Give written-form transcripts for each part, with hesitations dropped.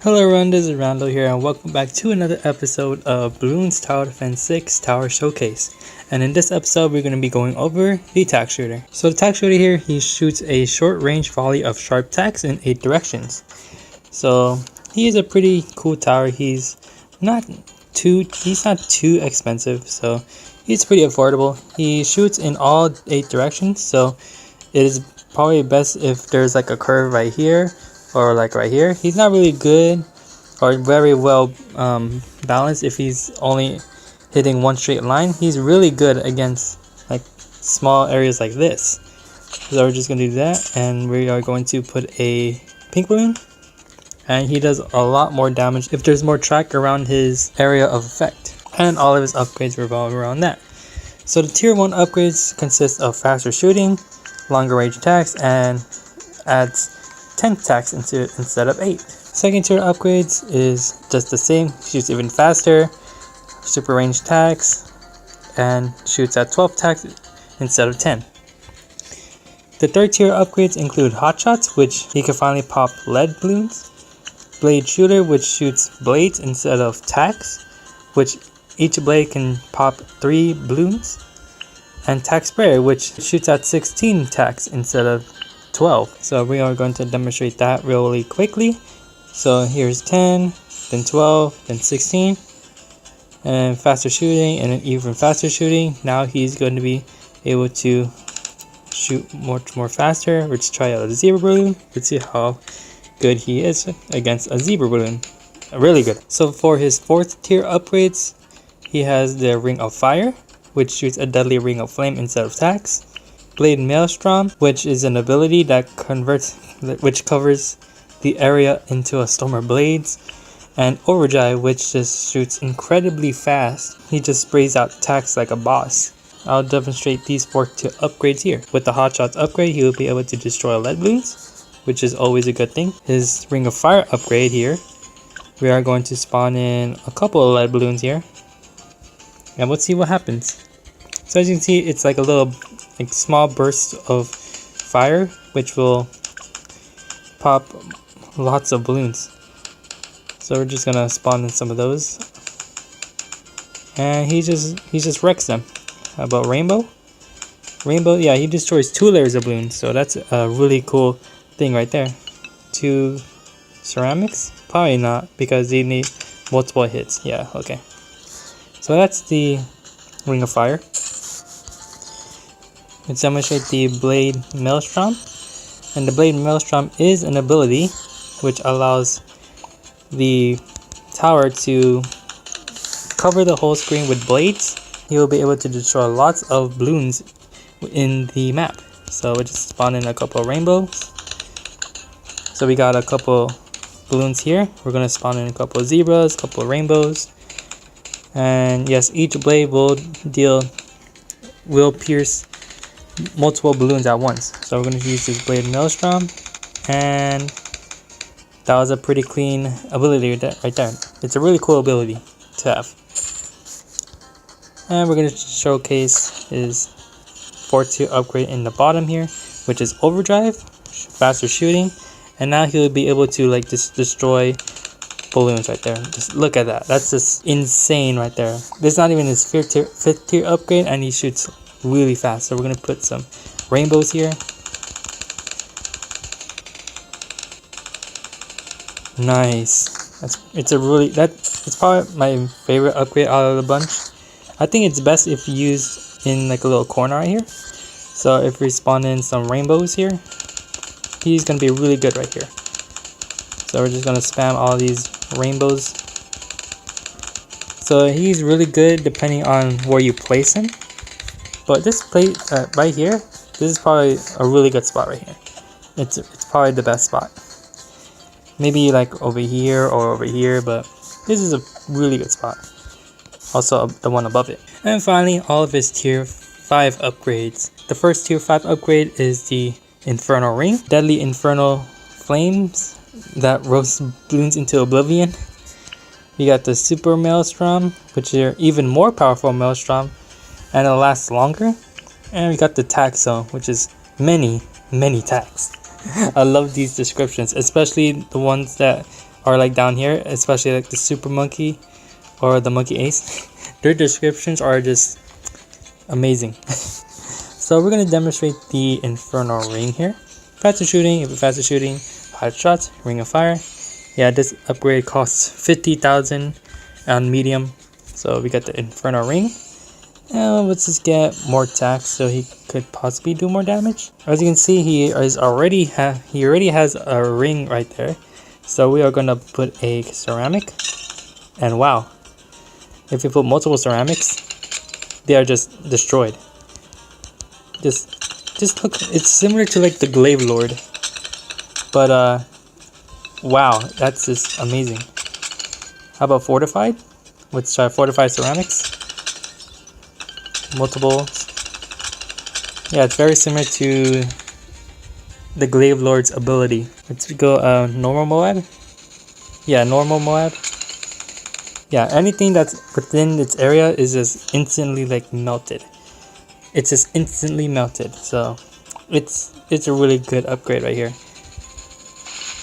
Hello everyone, this is Randall here and welcome back to another episode of Bloons Tower Defense 6 Tower Showcase. And in this episode we're going to be going over the Tack Shooter. So the Tack Shooter here, he shoots a short range volley of sharp tacks in 8 directions. So he is a pretty cool tower. He's not too expensive, so he's pretty affordable. He shoots in all 8 directions, so it is probably best if there's like a curve right here or like right here. He's not really good or very well balanced if he's only hitting one straight line. He's really good against like small areas like this. So we're just going to do that, and we are going to put a pink balloon, and he does a lot more damage if there's more track around his area of effect, and all of his upgrades revolve around that. So the tier 1 upgrades consist of faster shooting, longer range attacks, and adds 10 attacks into it instead of 8. Second tier upgrades is just the same, shoots even faster, super range attacks, and shoots at 12 attacks instead of 10. The third tier upgrades include hotshots, which he can finally pop lead balloons, blade shooter, which shoots blades instead of tacks, which each blade can pop 3 balloons, and tack sprayer, which shoots at 16 tacks instead of 12. So we are going to demonstrate that really quickly. So here's 10, then 12, then 16, and faster shooting, and then even faster shooting. Now he's going to be able to shoot much more faster. Let's try out a zebra balloon. Let's see how good he is against a zebra balloon. Really good. So for his 4th tier upgrades, he has the Ring of Fire, which shoots a deadly ring of flame instead of tacks. Blade Maelstrom, which is an ability that covers the area into a storm of blades. And Overdrive, which just shoots incredibly fast. He just sprays out attacks like a boss. I'll demonstrate these 4 tier upgrades here. With the Hotshots upgrade, he will be able to destroy lead balloons, which is always a good thing. His Ring of Fire upgrade here, we are going to spawn in a couple of lead balloons here, and we'll see what happens. So as you can see, it's like a little small burst of fire, which will pop lots of balloons. So we're just gonna spawn in some of those, and he just wrecks them. How about Rainbow? Rainbow, yeah, he destroys 2 layers of balloons, so that's a really cool thing right there. 2 ceramics? Probably not, because they need multiple hits. Yeah, okay. So that's the Ring of Fire. Let's demonstrate the Blade Maelstrom. And the Blade Maelstrom is an ability which allows the tower to cover the whole screen with blades. You will be able to destroy lots of balloons in the map. So we'll just spawn in a couple of rainbows. So we got a couple balloons here. We're going to spawn in a couple of zebras, a couple of rainbows. And yes, each blade will pierce multiple balloons at once. So we're going to use this Blade Maelstrom, and that was a pretty clean ability right there. It's a really cool ability to have. And we're going to showcase his 4th tier upgrade in the bottom here, which is Overdrive, faster shooting, and now he'll be able to like just destroy balloons right there. Just look at that. That's just insane right there. This is not even his 5th tier upgrade, and he shoots really fast. So we're gonna put some rainbows here. Nice. It's probably my favorite upgrade out of the bunch. I think it's best if used in like a little corner right here. So if we spawn in some rainbows here, he's gonna be really good right here. So we're just gonna spam all these rainbows. So he's really good depending on where you place him. But this plate right here, this is probably a really good spot right here. It's probably the best spot. Maybe like over here or over here, but this is a really good spot. Also the one above it. And finally, all of his tier 5 upgrades. The first tier 5 upgrade is the Infernal Ring. Deadly infernal flames that roast balloons into oblivion. We got the Super Maelstrom, which is even more powerful Maelstrom, and it'll last longer. And we got the Tack Zone, which is many tacks. I love these descriptions, especially the ones that are like down here, especially like the Super Monkey or the Monkey Ace. Their descriptions are just amazing. So we're gonna demonstrate the Infernal Ring here. Faster shooting, if it's faster shooting, 5 shots, Ring of Fire. Yeah, this upgrade costs 50,000 on medium. So we got the Infernal Ring. Let's just get more tax so he could possibly do more damage. As you can see, he already has a ring right there. So we are gonna put a ceramic, and wow, if you put multiple ceramics, they are just destroyed. Just look, it's similar to like the Glaive Lord, but wow, that's just amazing. How about fortified? Let's try fortified ceramics. Multiples. Yeah, it's very similar to the Glaive Lord's ability. Let's go normal Moab. Yeah, normal Moab. Yeah, anything that's within its area is just instantly like melted. It's just instantly melted. So it's a really good upgrade right here.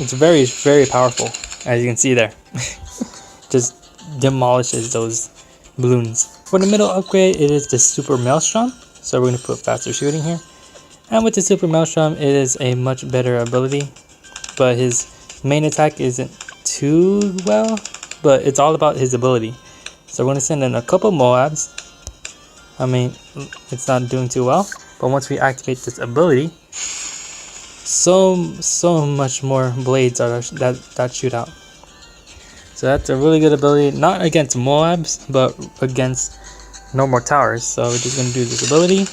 It's very, very powerful, as you can see there. Just demolishes those balloons. For the middle upgrade, it is the Super Maelstrom. So we're going to put faster shooting here. And with the Super Maelstrom, it is a much better ability. But his main attack isn't too well. But it's all about his ability. So we're going to send in a couple Moabs. I mean, it's not doing too well. But once we activate this ability, so much more blades are that shoot out. So that's a really good ability, not against Moabs, but against normal towers. So we're just gonna do this ability,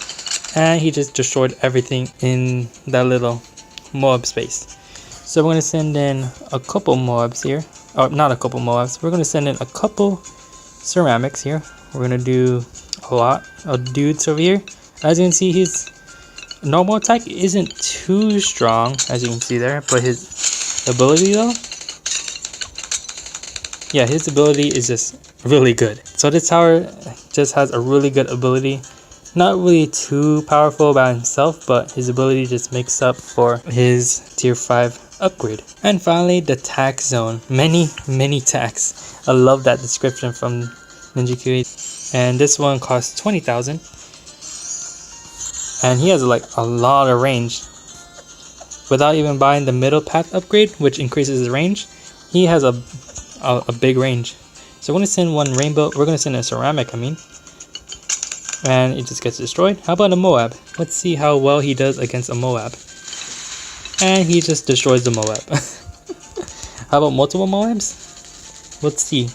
and he just destroyed everything in that little Moab space. So we're gonna send in a couple Moabs here, or not a couple Moabs. We're gonna send in a couple ceramics here. We're gonna do a lot of dudes over here. As you can see, his normal attack isn't too strong, as you can see there, but his ability though, yeah, his ability is just really good. So this tower just has a really good ability. Not really too powerful by himself, but his ability just makes up for his tier 5 upgrade. And finally, the tax zone. Many tax. I love that description from Ninja Q8. And this one costs 20,000. And he has like a lot of range. Without even buying the middle path upgrade, which increases his range, he has a big range. So we're gonna send one rainbow. We're gonna send a ceramic, and it just gets destroyed. How about a Moab? Let's see how well he does against a Moab. And he just destroys the Moab. How about multiple Moabs? Let's see.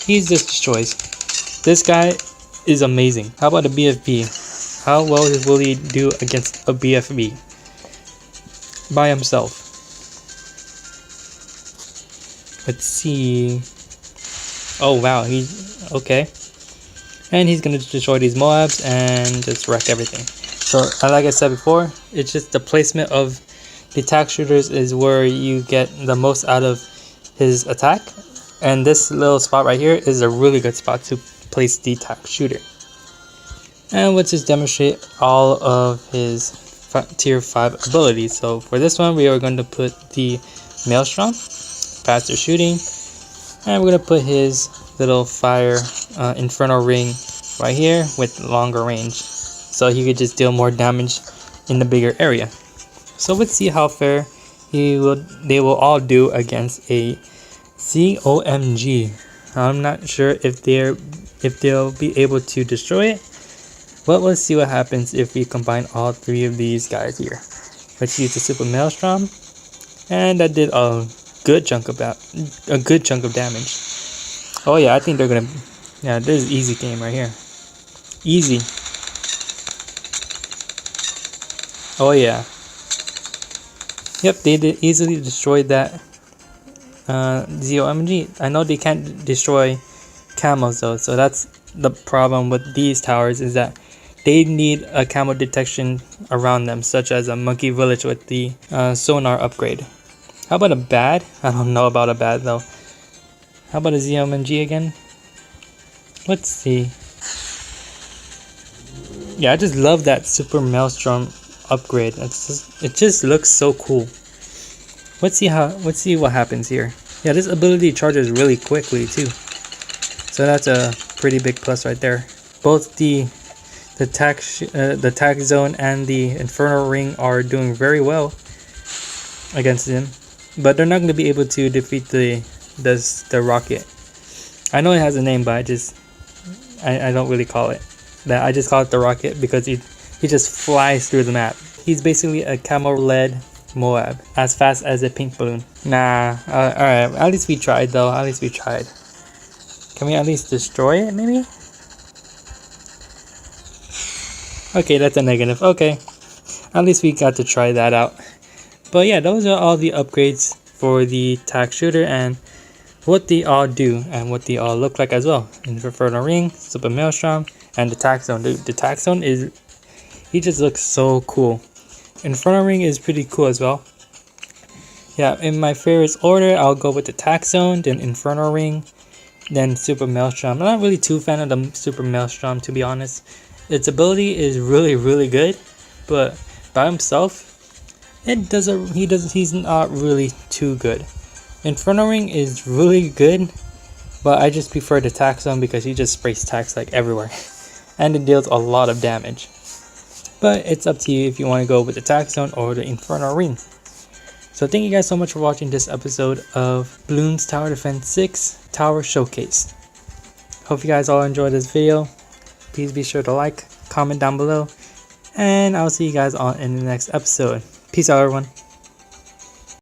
He just destroys. This guy is amazing. How about a BFB? How well will he do against a BFB by himself? Let's see. Oh wow, he's okay. And he's gonna destroy these Moabs and just wreck everything. So like I said before, it's just the placement of the Tack Shooters is where you get the most out of his attack. And this little spot right here is a really good spot to place the Tack Shooter. And let's just demonstrate all of his tier 5 abilities. So for this one, we are going to put the Maelstrom, faster shooting, and we're going to put his little fire Infernal Ring right here with longer range, so he could just deal more damage in the bigger area. So let's see how fair they will all do against a COMG. I'm not sure if they'll be able to destroy it, but let's see what happens if we combine all 3 of these guys here. Let's use the Super Maelstrom, and that did a good chunk of damage. Oh yeah, I think they're gonna. Yeah, this is easy game right here. Easy. Oh yeah. Yep, they did easily destroy that ZOMG. I know they can't destroy camos though, so that's the problem with these towers, is that they need a camo detection around them, such as a Monkey Village with the sonar upgrade. How about a bad? I don't know about a bad though. How about a ZOMG again? Let's see. Yeah, I just love that Super Maelstrom upgrade. It just looks so cool. let's see what happens here. Yeah, this ability charges really quickly too, so that's a pretty big plus right there. Both the tack zone and the Infernal Ring are doing very well against him, but they're not going to be able to defeat the rocket. I know it has a name, but I don't really call it that. I just call it the rocket because he just flies through the map. He's basically a camel-led Moab, as fast as a pink balloon. Nah, alright, at least we tried though, at least we tried. Can we at least destroy it maybe? Okay, that's a negative. Okay, at least we got to try that out. But yeah, those are all the upgrades for the Tack Shooter and what they all do and what they all look like as well. Infernal Ring, Super Maelstrom, and the Tack Zone. The Tack Zone he just looks so cool. Infernal Ring is pretty cool as well. Yeah, in my favorites order, I'll go with the Tack Zone, then Infernal Ring, then Super Maelstrom. I'm not really too fan of the Super Maelstrom, to be honest. Its ability is really good, but by himself, he's not really too good. Infernal Ring is really good, but I just prefer the Tack Zone because he just sprays tacks like everywhere, and it deals a lot of damage. But it's up to you if you want to go with the Tack Zone or the Infernal Ring. So thank you guys so much for watching this episode of Bloons Tower Defense 6 Tower Showcase. Hope you guys all enjoyed this video. Please be sure to like, comment down below, and I'll see you guys on in the next episode. Peace out, everyone.